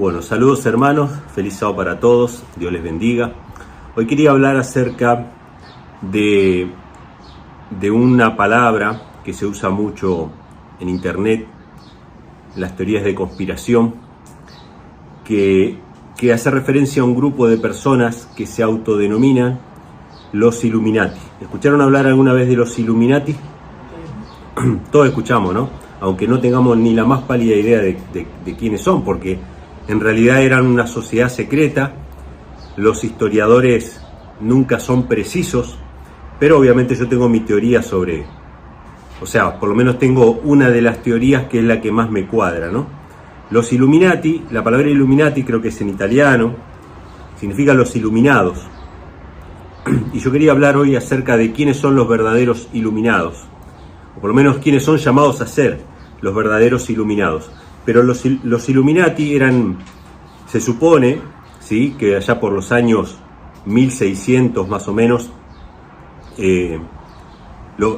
Bueno, saludos hermanos, feliz sábado para todos, Dios les bendiga. Hoy quería hablar acerca de una palabra que se usa mucho en internet, en las teorías de conspiración, que hace referencia a un grupo de personas que se autodenominan los Illuminati. ¿Escucharon hablar alguna vez de los Illuminati? Todos escuchamos, ¿no? Aunque no tengamos ni la más pálida idea de quiénes son, porque en realidad eran una sociedad secreta. Los historiadores nunca son precisos, pero obviamente yo tengo mi teoría sobre, por lo menos tengo una de las teorías que es la que más me cuadra, ¿no? Los Illuminati, la palabra Illuminati creo que es en italiano, significa los iluminados. Y yo quería hablar hoy acerca de quiénes son los verdaderos iluminados, o por lo menos quiénes son llamados a ser los verdaderos iluminados. Pero los Illuminati eran, se supone, ¿sí?, que allá por los años 1600 más o menos,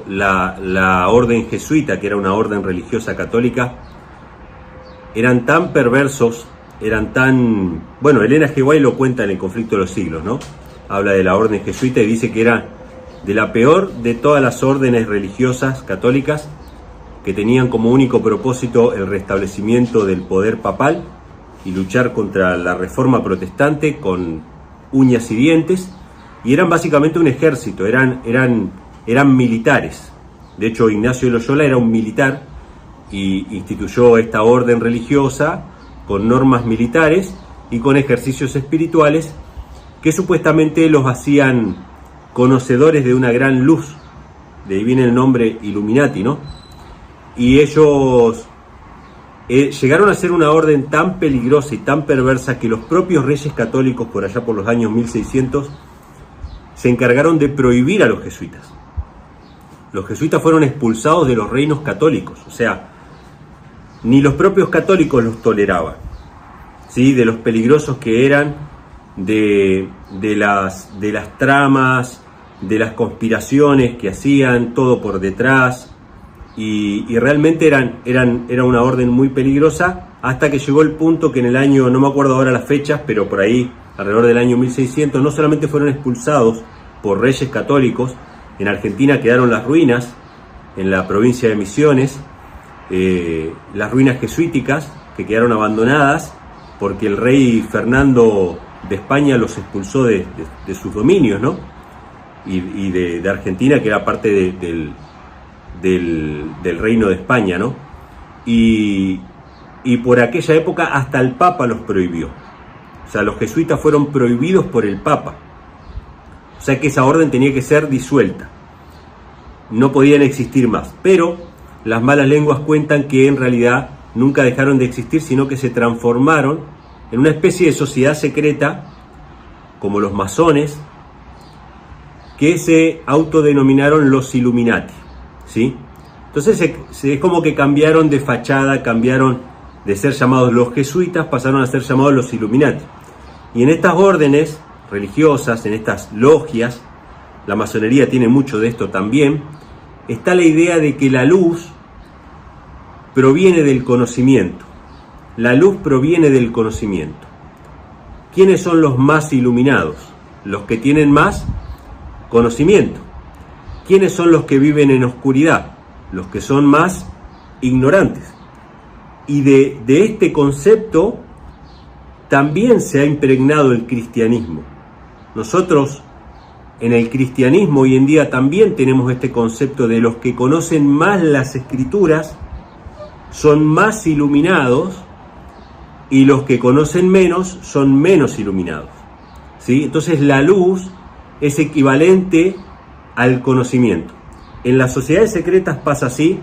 la orden jesuita, que era una orden religiosa católica, eran tan perversos, Elena G. White lo cuenta en El conflicto de los siglos, ¿no? Habla de la orden jesuita y dice que era de la peor de todas las órdenes religiosas católicas, que tenían como único propósito el restablecimiento del poder papal y luchar contra la reforma protestante con uñas y dientes, y eran básicamente un ejército, eran militares. De hecho, Ignacio de Loyola era un militar y instituyó esta orden religiosa con normas militares y con ejercicios espirituales que supuestamente los hacían conocedores de una gran luz. De ahí viene el nombre Illuminati, ¿no? Y ellos llegaron a ser una orden tan peligrosa y tan perversa que los propios reyes católicos, por allá por los años 1600, se encargaron de prohibir a los jesuitas. Los jesuitas fueron expulsados de los reinos católicos, o sea, ni los propios católicos los toleraban, ¿sí? De los peligrosos que eran, de las tramas, de las conspiraciones que hacían, todo por detrás. Y realmente era una orden muy peligrosa, hasta que llegó el punto que en el año, no me acuerdo ahora las fechas, pero por ahí, alrededor del año 1600, no solamente fueron expulsados por reyes católicos. En Argentina quedaron las ruinas, en la provincia de Misiones, las ruinas jesuíticas que quedaron abandonadas, porque el rey Fernando de España los expulsó de sus dominios, ¿no? Y de Argentina, que era parte del reino de España, ¿no? Y por aquella época hasta el Papa los prohibió. O sea, los jesuitas fueron prohibidos por el Papa. O sea que esa orden tenía que ser disuelta. No podían existir más. Pero las malas lenguas cuentan que en realidad nunca dejaron de existir, sino que se transformaron en una especie de sociedad secreta, como los masones, que se autodenominaron los Illuminati, ¿sí? Entonces es como que cambiaron de fachada, cambiaron de ser llamados los jesuitas, pasaron a ser llamados los Illuminati. Y en estas órdenes religiosas, en estas logias, la masonería tiene mucho de esto también, está la idea de que la luz proviene del conocimiento. La luz proviene del conocimiento. ¿Quiénes son los más iluminados? Los que tienen más conocimiento. ¿Quiénes son los que viven en oscuridad? Los que son más ignorantes. Y de este concepto también se ha impregnado el cristianismo. Nosotros en el cristianismo hoy en día también tenemos este concepto de los que conocen más las escrituras son más iluminados y los que conocen menos son menos iluminados, ¿sí? Entonces la luz es equivalente al conocimiento. En las sociedades secretas pasa así.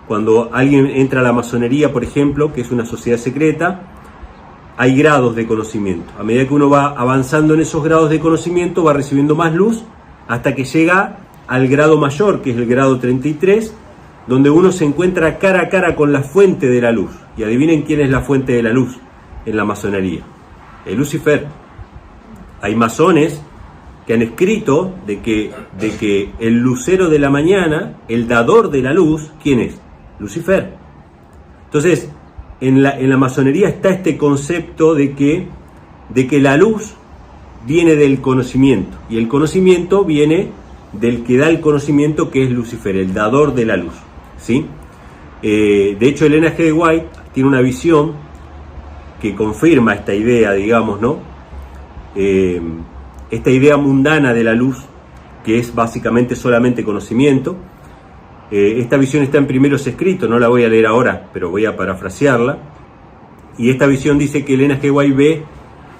Cuando alguien entra a la masonería, por ejemplo, que es una sociedad secreta, hay grados de conocimiento. A medida que uno va avanzando en esos grados de conocimiento, va recibiendo más luz hasta que llega al grado mayor, que es el grado 33, donde uno se encuentra cara a cara con la fuente de la luz. Y adivinen quién es la fuente de la luz en la masonería. Es Lucifer. Hay masones que han escrito de que el lucero de la mañana, el dador de la luz, ¿quién es? Lucifer. Entonces, en la masonería está este concepto de que la luz viene del conocimiento, y el conocimiento viene del que da el conocimiento, que es Lucifer, el dador de la luz, ¿sí? De hecho, Elena G. de White tiene una visión que confirma esta idea, digamos, ¿no? Esta idea mundana de la luz, que es básicamente solamente conocimiento. Esta visión está en Primeros Escritos, no la voy a leer ahora, pero voy a parafrasearla. Y esta visión dice que Elena G. de White ve,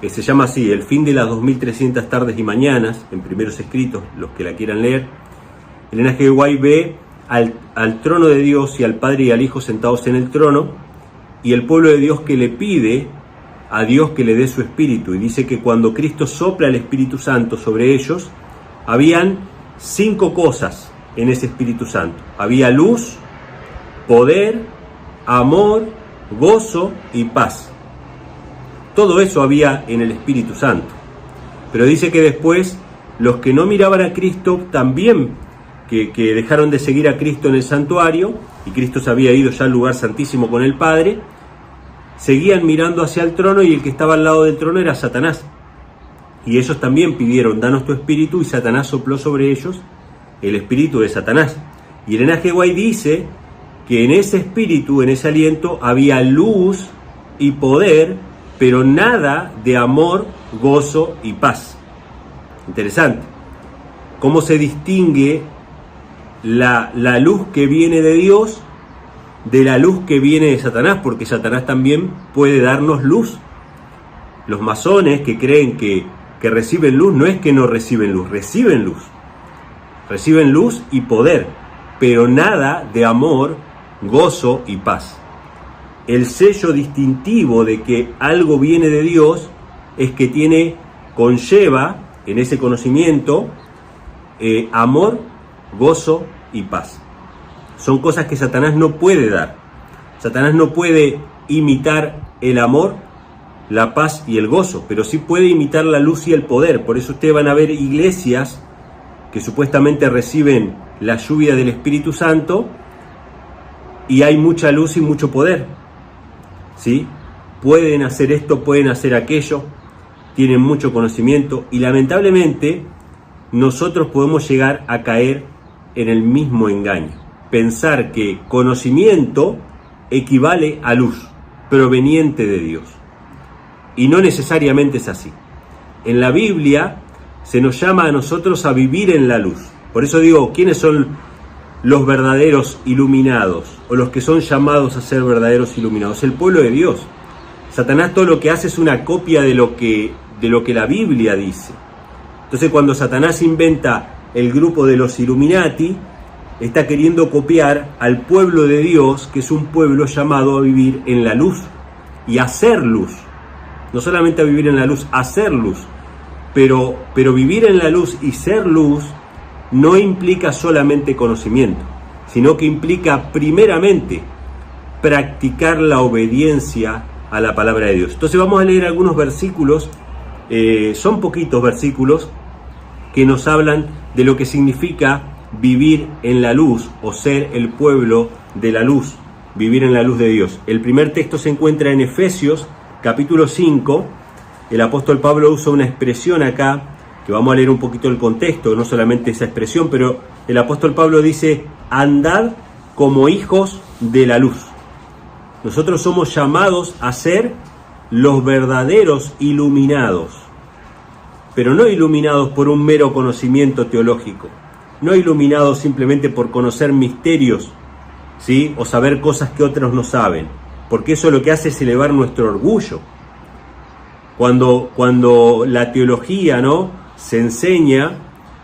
se llama así, el fin de las 2300 tardes y mañanas, en Primeros Escritos, los que la quieran leer. Elena G. de White ve al trono de Dios y al Padre y al Hijo sentados en el trono, y el pueblo de Dios que le pide a Dios que le dé su espíritu, y dice que cuando Cristo sopla el Espíritu Santo sobre ellos, habían 5 cosas en ese Espíritu Santo. Había luz, poder, amor, gozo y paz. Todo eso había en el Espíritu Santo. Pero dice que después los que no miraban a Cristo también, que dejaron de seguir a Cristo en el santuario, y Cristo se había ido ya al lugar santísimo con el Padre, seguían mirando hacia el trono, y el que estaba al lado del trono era Satanás. Y ellos también pidieron, danos tu espíritu, y Satanás sopló sobre ellos el espíritu de Satanás. Y Elena G. White dice que en ese espíritu, en ese aliento, había luz y poder, pero nada de amor, gozo y paz. Interesante. ¿Cómo se distingue la luz que viene de Dios de la luz que viene de Satanás? Porque Satanás también puede darnos luz. Los masones que creen que reciben luz, no es que no reciben luz, reciben luz. Reciben luz y poder, pero nada de amor, gozo y paz. El sello distintivo de que algo viene de Dios es que conlleva en ese conocimiento amor, gozo y paz. Son cosas que Satanás no puede dar. Satanás no puede imitar el amor, la paz y el gozo, pero sí puede imitar la luz y el poder. Por eso ustedes van a ver iglesias que supuestamente reciben la lluvia del Espíritu Santo y hay mucha luz y mucho poder, ¿sí? Pueden hacer esto, pueden hacer aquello, tienen mucho conocimiento, y lamentablemente nosotros podemos llegar a caer en el mismo engaño. Pensar que conocimiento equivale a luz proveniente de Dios. Y no necesariamente es así. En la Biblia se nos llama a nosotros a vivir en la luz. Por eso digo, ¿quiénes son los verdaderos iluminados? O los que son llamados a ser verdaderos iluminados. El pueblo de Dios. Satanás todo lo que hace es una copia de lo que la Biblia dice. Entonces, cuando Satanás inventa el grupo de los Illuminati, está queriendo copiar al pueblo de Dios, que es un pueblo llamado a vivir en la luz y hacer luz. No solamente a vivir en la luz, hacer luz. Pero vivir en la luz y ser luz no implica solamente conocimiento, sino que implica primeramente practicar la obediencia a la palabra de Dios. Entonces vamos a leer algunos versículos, son poquitos versículos, que nos hablan de lo que significa vivir en la luz o ser el pueblo de la luz, vivir en la luz de Dios. El primer texto se encuentra en Efesios capítulo 5. El apóstol Pablo usa una expresión acá, que vamos a leer un poquito el contexto, no solamente esa expresión, pero el apóstol Pablo dice: andad como hijos de la luz. Nosotros somos llamados a ser los verdaderos iluminados, pero no iluminados por un mero conocimiento teológico, no iluminados simplemente por conocer misterios, ¿sí? O saber cosas que otros no saben, porque eso lo que hace es elevar nuestro orgullo. Cuando la teología, ¿no?, se enseña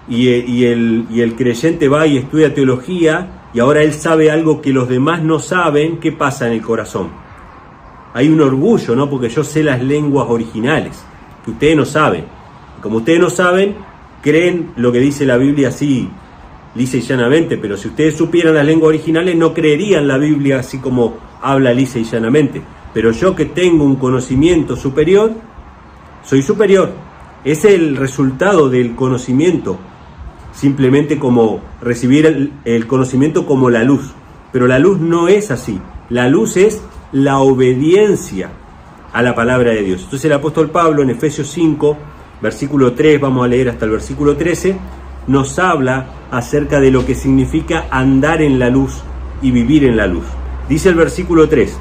y el creyente va y estudia teología y ahora él sabe algo que los demás no saben, ¿qué pasa en el corazón? Hay un orgullo, ¿no? Porque yo sé las lenguas originales, que ustedes no saben. Como ustedes no saben, creen lo que dice la Biblia así, lisa y llanamente, pero si ustedes supieran las lenguas originales no creerían la Biblia así como habla lisa y llanamente. Pero yo, que tengo un conocimiento superior, soy superior. Es el resultado del conocimiento, simplemente como recibir el conocimiento como la luz. Pero la luz no es así. La luz es la obediencia a la palabra de Dios. Entonces el apóstol Pablo en Efesios 5, versículo 3, vamos a leer hasta el versículo 13, nos habla acerca de lo que significa andar en la luz y vivir en la luz. Dice el versículo 3,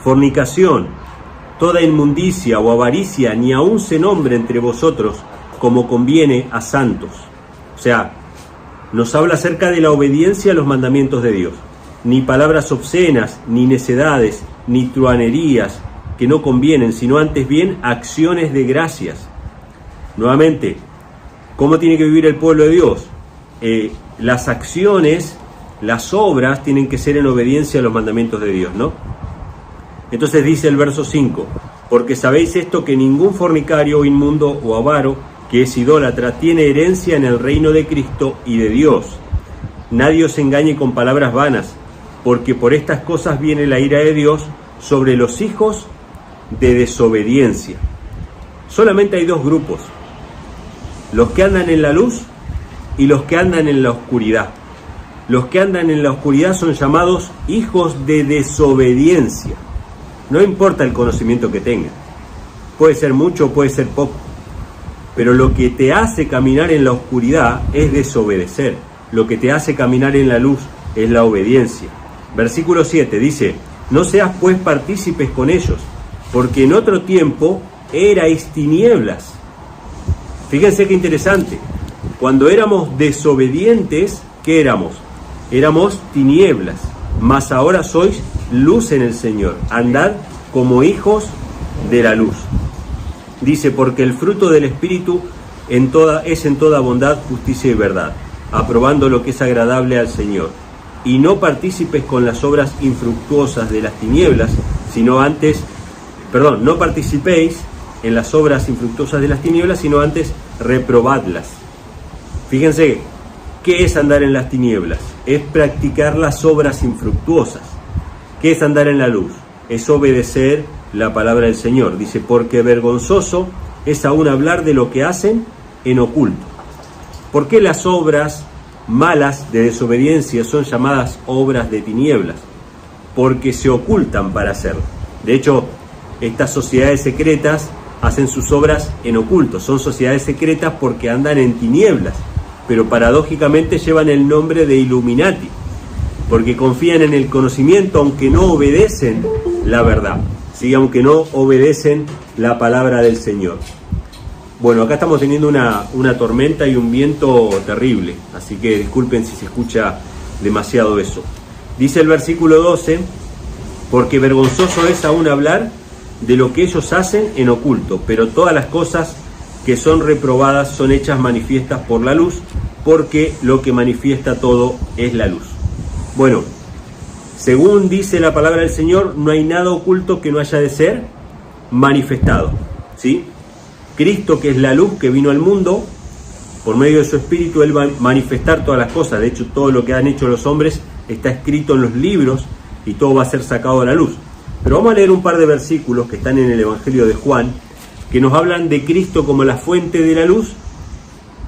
fornicación, toda inmundicia o avaricia, ni aun se nombre entre vosotros como conviene a santos. O sea, nos habla acerca de la obediencia a los mandamientos de Dios. Ni palabras obscenas, ni necedades, ni truanerías que no convienen, sino antes bien acciones de gracias. Nuevamente, ¿cómo tiene que vivir el pueblo de Dios? Las acciones, las obras tienen que ser en obediencia a los mandamientos de Dios, ¿no? Entonces dice el verso 5, porque sabéis esto, que ningún fornicario, inmundo o avaro, que es idólatra, tiene herencia en el reino de Cristo y de Dios. Nadie os engañe con palabras vanas, porque por estas cosas viene la ira de Dios sobre los hijos de desobediencia. Solamente hay dos grupos, los que andan en la luz y los que andan en la oscuridad. Los que andan en la oscuridad son llamados hijos de desobediencia. No importa el conocimiento que tengan, puede ser mucho o puede ser poco, pero lo que te hace caminar en la oscuridad es desobedecer. Lo que te hace caminar en la luz es la obediencia. Versículo 7 dice, no seas pues partícipes con ellos, porque en otro tiempo erais tinieblas. Fíjense qué interesante. Cuando éramos desobedientes, ¿qué éramos? Éramos tinieblas, mas ahora sois luz en el Señor. Andad como hijos de la luz. Dice, porque el fruto del Espíritu es en toda bondad, justicia y verdad, aprobando lo que es agradable al Señor. Y no partícipes con las obras infructuosas de las tinieblas, no participéis en las obras infructuosas de las tinieblas, sino antes reprobadlas. Fíjense, ¿qué es andar en las tinieblas? Es practicar las obras infructuosas. ¿Qué es andar en la luz? Es obedecer la palabra del Señor. Dice, porque vergonzoso es aún hablar de lo que hacen en oculto. ¿Por qué las obras malas de desobediencia son llamadas obras de tinieblas? Porque se ocultan para hacerlo. De hecho, estas sociedades secretas hacen sus obras en oculto. Son sociedades secretas porque andan en tinieblas, pero paradójicamente llevan el nombre de Illuminati, porque confían en el conocimiento aunque no obedecen la verdad, ¿sí? Aunque no obedecen la palabra del Señor. Bueno, acá estamos teniendo una tormenta y un viento terrible, así que disculpen si se escucha demasiado eso. Dice el versículo 12, porque vergonzoso es aún hablar de lo que ellos hacen en oculto, pero todas las cosas que son reprobadas son hechas manifiestas por la luz, porque lo que manifiesta todo es la luz. Bueno, según dice la palabra del Señor, no hay nada oculto que no haya de ser manifestado, ¿sí? Cristo, que es la luz que vino al mundo, por medio de su Espíritu, Él va a manifestar todas las cosas. De hecho, todo lo que han hecho los hombres está escrito en los libros y todo va a ser sacado a la luz. Pero vamos a leer un par de versículos que están en el Evangelio de Juan, que nos hablan de Cristo como la fuente de la luz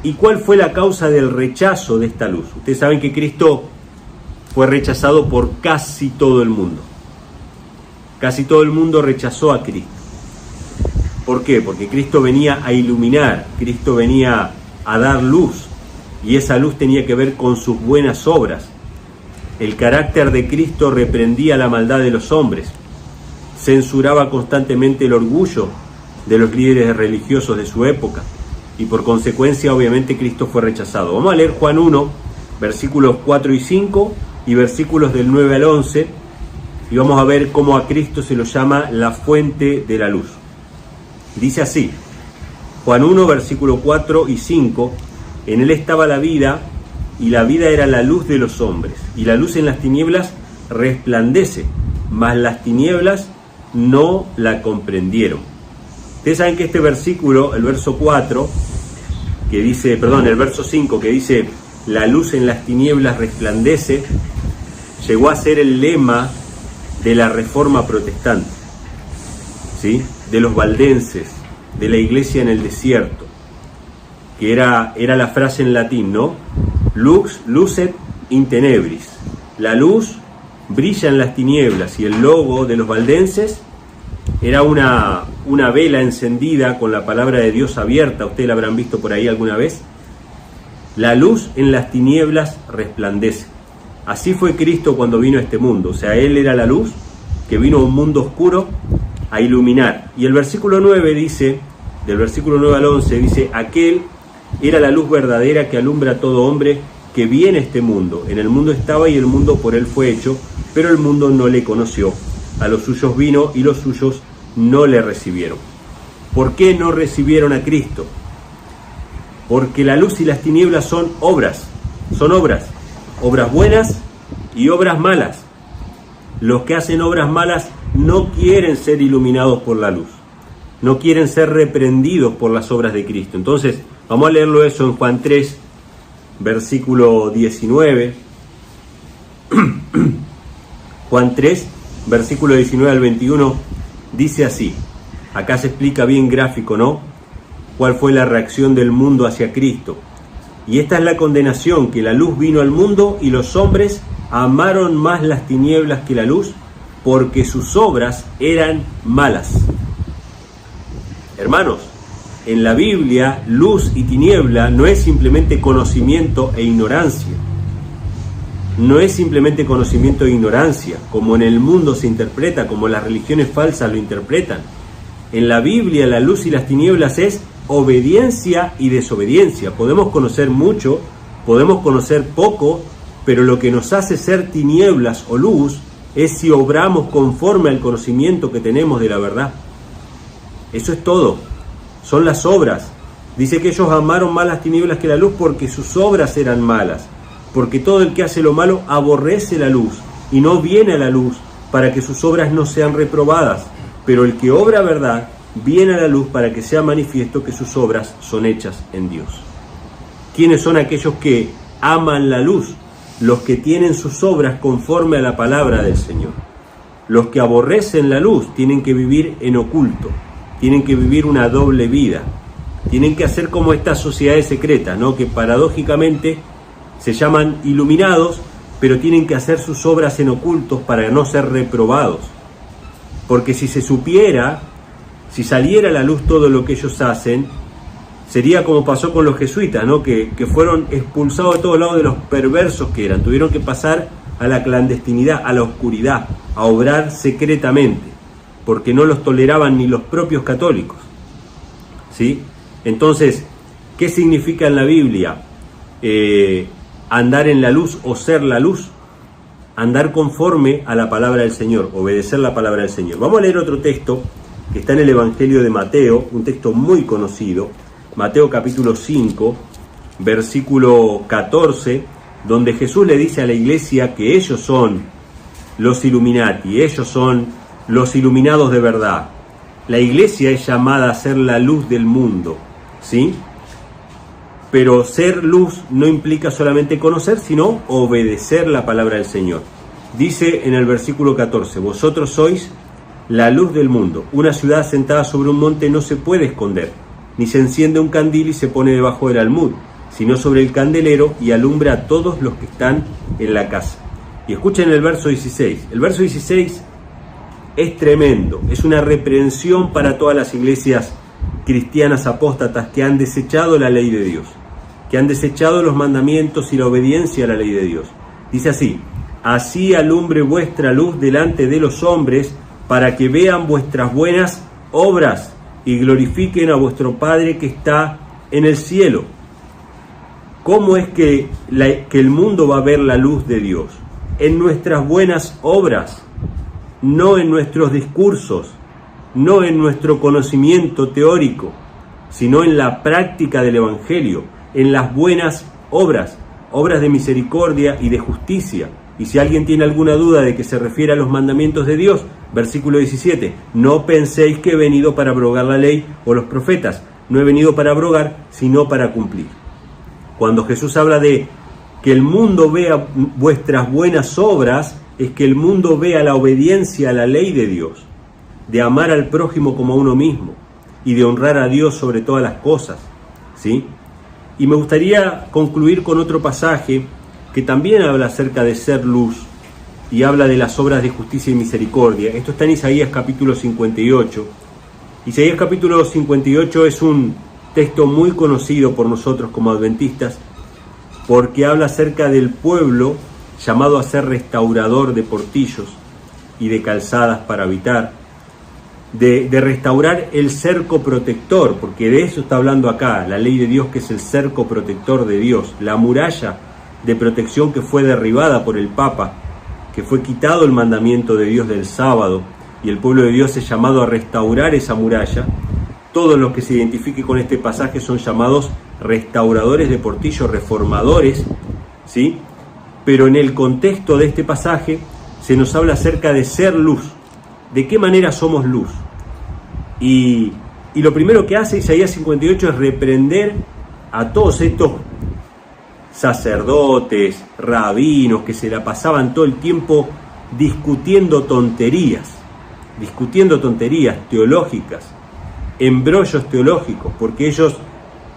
y cuál fue la causa del rechazo de esta luz. Ustedes saben que Cristo fue rechazado por casi todo el mundo. Casi todo el mundo rechazó a Cristo. ¿Por qué? Porque Cristo venía a iluminar, Cristo venía a dar luz, y esa luz tenía que ver con sus buenas obras. El carácter de Cristo reprendía la maldad de los hombres, censuraba constantemente el orgullo de los líderes religiosos de su época, y por consecuencia obviamente Cristo fue rechazado. Vamos a leer Juan 1, versículos 4 y 5 y versículos del 9 al 11, y vamos a ver cómo a Cristo se lo llama la fuente de la luz. Dice así, Juan 1, versículo 4 y 5, en él estaba la vida, y la vida era la luz de los hombres, y la luz en las tinieblas resplandece, mas las tinieblas no la comprendieron. Ustedes saben que este versículo, el verso 4, el verso 5, que dice, la luz en las tinieblas resplandece, llegó a ser el lema de la Reforma Protestante, ¿sí? De los valdenses, de la iglesia en el desierto, que era la frase en latín, ¿no? Lux lucet in tenebris, la luz brilla en las tinieblas, y el logo de los valdenses era una vela encendida con la palabra de Dios abierta. Ustedes la habrán visto por ahí alguna vez. La luz en las tinieblas resplandece. Así fue Cristo cuando vino a este mundo. O sea, Él era la luz que vino a un mundo oscuro a iluminar. Y el versículo 9 dice, del versículo 9 al 11, dice: aquel era la luz verdadera que alumbra a todo hombre que viene a este mundo. En el mundo estaba y el mundo por Él fue hecho, pero el mundo no le conoció. A los suyos vino y los suyos no le recibieron. ¿Por qué no recibieron a Cristo? Porque la luz y las tinieblas son obras buenas y obras malas. Los que hacen obras malas no quieren ser iluminados por la luz, no quieren ser reprendidos por las obras de Cristo. Entonces, vamos a leerlo eso en Juan 3, versículo 19. Juan 3, versículo 19 al 21, dice así. Acá se explica bien gráfico, ¿no?, cuál fue la reacción del mundo hacia Cristo. Y esta es la condenación, que la luz vino al mundo y los hombres amaron más las tinieblas que la luz, porque sus obras eran malas. Hermanos, en la Biblia, luz y tiniebla no es simplemente conocimiento e ignorancia. No es simplemente conocimiento e ignorancia, como en el mundo se interpreta, como las religiones falsas lo interpretan. En la Biblia, la luz y las tinieblas es obediencia y desobediencia. Podemos conocer mucho, podemos conocer poco, pero lo que nos hace ser tinieblas o luz es si obramos conforme al conocimiento que tenemos de la verdad. Eso es todo. Son las obras. Dice que ellos amaron más las tinieblas que la luz porque sus obras eran malas. Porque todo el que hace lo malo aborrece la luz y no viene a la luz para que sus obras no sean reprobadas. Pero el que obra verdad viene a la luz para que sea manifiesto que sus obras son hechas en Dios. ¿Quiénes son aquellos que aman la luz? Los que tienen sus obras conforme a la palabra del Señor. Los que aborrecen la luz tienen que vivir en oculto, tienen que vivir una doble vida, tienen que hacer como estas sociedades secretas, ¿no?, que paradójicamente se llaman iluminados, pero tienen que hacer sus obras en ocultos para no ser reprobados. Porque si se supiera, si saliera a la luz todo lo que ellos hacen, sería como pasó con los jesuitas, ¿no?, que fueron expulsados de todos lados de los perversos que eran. Tuvieron que pasar a la clandestinidad, a la oscuridad, a obrar secretamente, porque no los toleraban ni los propios católicos. ¿Sí? Entonces, ¿qué significa en la Biblia andar en la luz o ser la luz? Andar conforme a la palabra del Señor, obedecer la palabra del Señor. Vamos a leer otro texto que está en el Evangelio de Mateo, un texto muy conocido, Mateo capítulo 5, versículo 14, donde Jesús le dice a la iglesia que ellos son los Illuminati, ellos son los iluminados de verdad. La iglesia es llamada a ser la luz del mundo, ¿sí? Pero ser luz no implica solamente conocer, sino obedecer la palabra del Señor. Dice en el versículo 14, vosotros sois la luz del mundo. Una ciudad sentada sobre un monte no se puede esconder, ni se enciende un candil y se pone debajo del almud, sino sobre el candelero y alumbra a todos los que están en la casa. Y escuchen el verso 16. El verso 16 es tremendo, es una reprensión para todas las iglesias cristianas apóstatas que han desechado la ley de Dios, que han desechado los mandamientos y la obediencia a la ley de Dios. Dice así: así alumbre vuestra luz delante de los hombres, para que vean vuestras buenas obras y glorifiquen a vuestro Padre que está en el cielo. ¿Cómo es que el mundo va a ver la luz de Dios? En nuestras buenas obras, no en nuestros discursos, no en nuestro conocimiento teórico, sino en la práctica del Evangelio, en las buenas obras, obras de misericordia y de justicia. Y si alguien tiene alguna duda de que se refiere a los mandamientos de Dios, versículo 17, no penséis que he venido para abrogar la ley o los profetas, no he venido para abrogar, sino para cumplir. Cuando Jesús habla de que el mundo vea vuestras buenas obras, es que el mundo vea la obediencia a la ley de Dios, de amar al prójimo como a uno mismo y de honrar a Dios sobre todas las cosas, ¿sí? Y me gustaría concluir con otro pasaje que también habla acerca de ser luz, y habla de las obras de justicia y misericordia. Esto está en Isaías capítulo 58. Isaías capítulo 58 es un texto muy conocido por nosotros como adventistas, porque habla acerca del pueblo llamado a ser restaurador de portillos y de calzadas para habitar, de restaurar el cerco protector, porque de eso está hablando acá, la ley de Dios, que es el cerco protector de Dios, la muralla de protección que fue derribada por el Papa, que fue quitado el mandamiento de Dios del sábado, y el pueblo de Dios es llamado a restaurar esa muralla. Todos los que se identifiquen con este pasaje son llamados restauradores de portillo, reformadores, ¿sí? Pero en el contexto de este pasaje se nos habla acerca de ser luz. ¿De qué manera somos luz? Y lo primero que hace Isaías 58 es reprender a todos estos sacerdotes, rabinos, que se la pasaban todo el tiempo discutiendo tonterías teológicas, embrollos teológicos, porque ellos,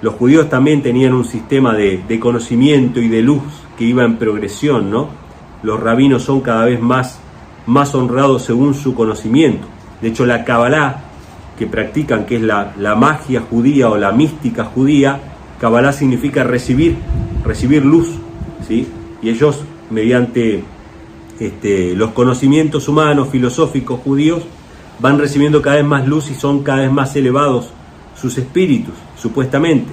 los judíos, también tenían un sistema de conocimiento y de luz que iba en progresión, ¿no? Los rabinos son cada vez más honrados según su conocimiento. De hecho, la Kabbalah que practican, que es la magia judía o la mística judía, Kabbalah significa recibir luz, ¿sí? Y ellos, mediante los conocimientos humanos, filosóficos judíos, van recibiendo cada vez más luz y son cada vez más elevados sus espíritus, supuestamente.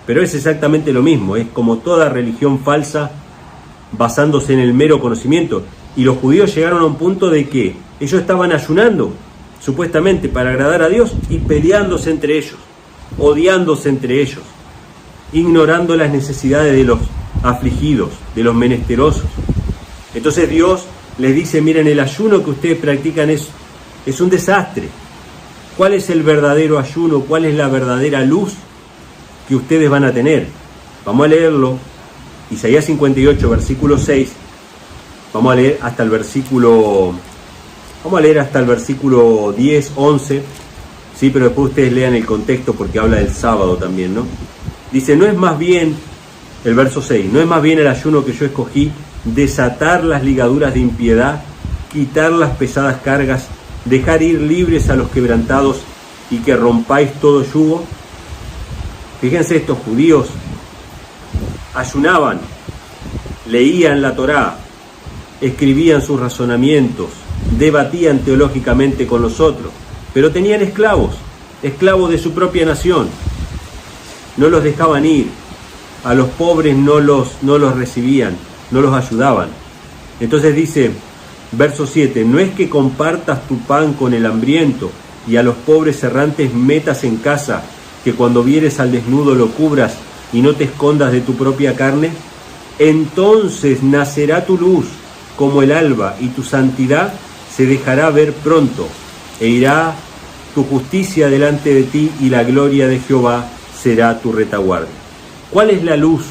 Pero es exactamente lo mismo, es como toda religión falsa basándose en el mero conocimiento. Y los judíos llegaron a un punto de que ellos estaban ayunando, supuestamente para agradar a Dios, y peleándose entre ellos, odiándose entre ellos, ignorando las necesidades de los afligidos, de los menesterosos. Entonces Dios les dice: miren, el ayuno que ustedes practican es un desastre. ¿Cuál es el verdadero ayuno? ¿Cuál es la verdadera luz que ustedes van a tener? Vamos a leerlo. Isaías 58, versículo 6. Vamos a leer hasta el versículo 10, 11. Sí, pero después ustedes lean el contexto, porque habla del sábado también, ¿no? Dice: no es más bien, el verso 6, no es más bien el ayuno que yo escogí, desatar las ligaduras de impiedad, quitar las pesadas cargas, dejar ir libres a los quebrantados, y que rompáis todo yugo. Fíjense, estos judíos ayunaban, leían la Torá, escribían sus razonamientos, debatían teológicamente con los otros, pero tenían esclavos de su propia nación. No los dejaban ir, a los pobres no los recibían, no los ayudaban. Entonces dice, verso 7, no es que compartas tu pan con el hambriento, y a los pobres errantes metas en casa, que cuando vieres al desnudo lo cubras, y no te escondas de tu propia carne. Entonces nacerá tu luz como el alba, y tu santidad se dejará ver pronto, e irá tu justicia delante de ti, y la gloria de Jehová será tu retaguardia. ¿Cuál es la luz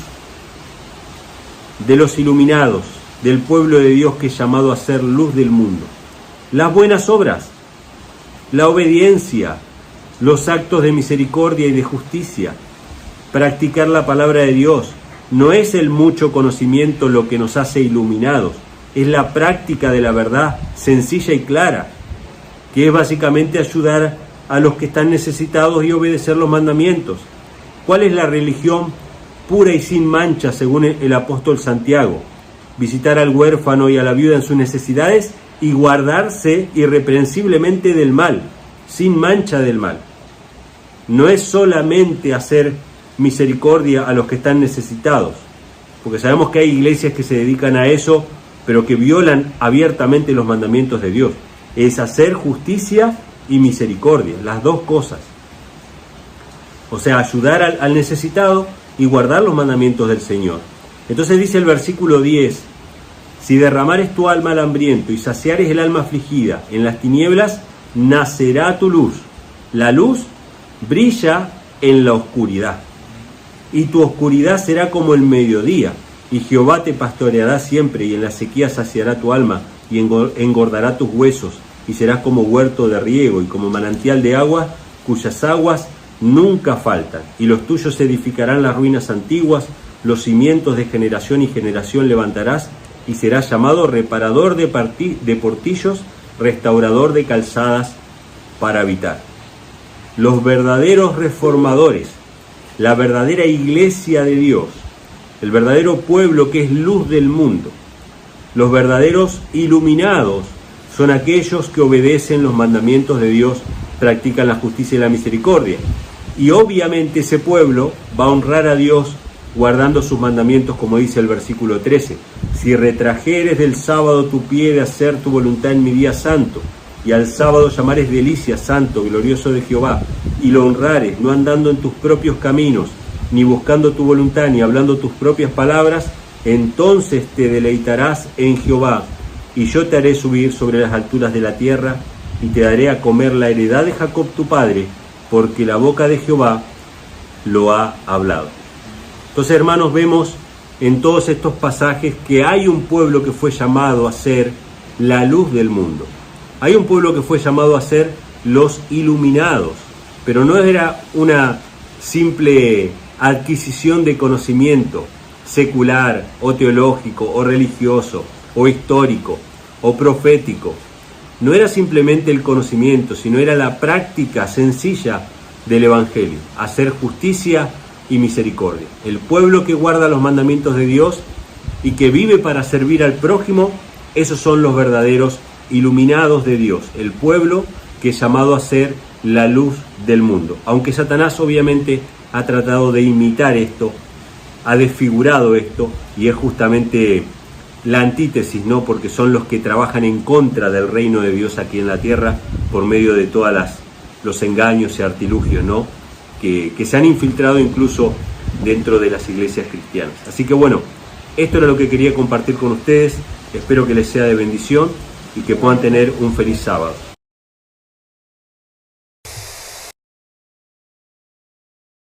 de los iluminados, del pueblo de Dios que es llamado a ser luz del mundo? Las buenas obras, la obediencia, los actos de misericordia y de justicia, practicar la palabra de Dios. No es el mucho conocimiento lo que nos hace iluminados, es la práctica de la verdad sencilla y clara, que es básicamente ayudar a los que están necesitados y obedecer los mandamientos. ¿Cuál es la religión pura y sin mancha según el apóstol Santiago? Visitar al huérfano y a la viuda en sus necesidades y guardarse irreprensiblemente del mal, sin mancha del mal. No es solamente hacer misericordia a los que están necesitados, porque sabemos que hay iglesias que se dedican a eso, pero que violan abiertamente los mandamientos de Dios. Es hacer justicia y misericordia, las dos cosas. O sea, ayudar al necesitado y guardar los mandamientos del Señor. Entonces dice el versículo 10, si derramares tu alma al hambriento y saciares el alma afligida, en las tinieblas nacerá tu luz. La luz brilla en la oscuridad, y tu oscuridad será como el mediodía, y Jehová te pastoreará siempre, y en la sequía saciará tu alma, y engordará tus huesos, y serás como huerto de riego, y como manantial de agua, cuyas aguas nunca faltan, y los tuyos edificarán las ruinas antiguas, los cimientos de generación y generación levantarás, y será llamado reparador de portillos, restaurador de calzadas para habitar. Los verdaderos reformadores, la verdadera iglesia de Dios, el verdadero pueblo que es luz del mundo, los verdaderos iluminados son aquellos que obedecen los mandamientos de Dios, practican la justicia y la misericordia. Y obviamente ese pueblo va a honrar a Dios guardando sus mandamientos, como dice el versículo 13. Si retrajeres del sábado tu pie de hacer tu voluntad en mi día santo, y al sábado llamares delicia, santo, glorioso de Jehová, y lo honrares, no andando en tus propios caminos, ni buscando tu voluntad, ni hablando tus propias palabras, entonces te deleitarás en Jehová, y yo te haré subir sobre las alturas de la tierra, y te daré a comer la heredad de Jacob tu padre, porque la boca de Jehová lo ha hablado. Entonces, hermanos, vemos en todos estos pasajes que hay un pueblo que fue llamado a ser la luz del mundo. Hay un pueblo que fue llamado a ser los iluminados, pero no era una simple adquisición de conocimiento secular o teológico o religioso o histórico o profético. No era simplemente el conocimiento, sino era la práctica sencilla del Evangelio, hacer justicia y misericordia. El pueblo que guarda los mandamientos de Dios y que vive para servir al prójimo, esos son los verdaderos iluminados de Dios, el pueblo que es llamado a ser la luz del mundo. Aunque Satanás obviamente ha tratado de imitar esto, ha desfigurado esto, y es justamente la antítesis, ¿no? Porque son los que trabajan en contra del reino de Dios aquí en la tierra por medio de todos los engaños y artilugios, ¿no? Que se han infiltrado incluso dentro de las iglesias cristianas. Así que bueno, esto era lo que quería compartir con ustedes. Espero que les sea de bendición y que puedan tener un feliz sábado.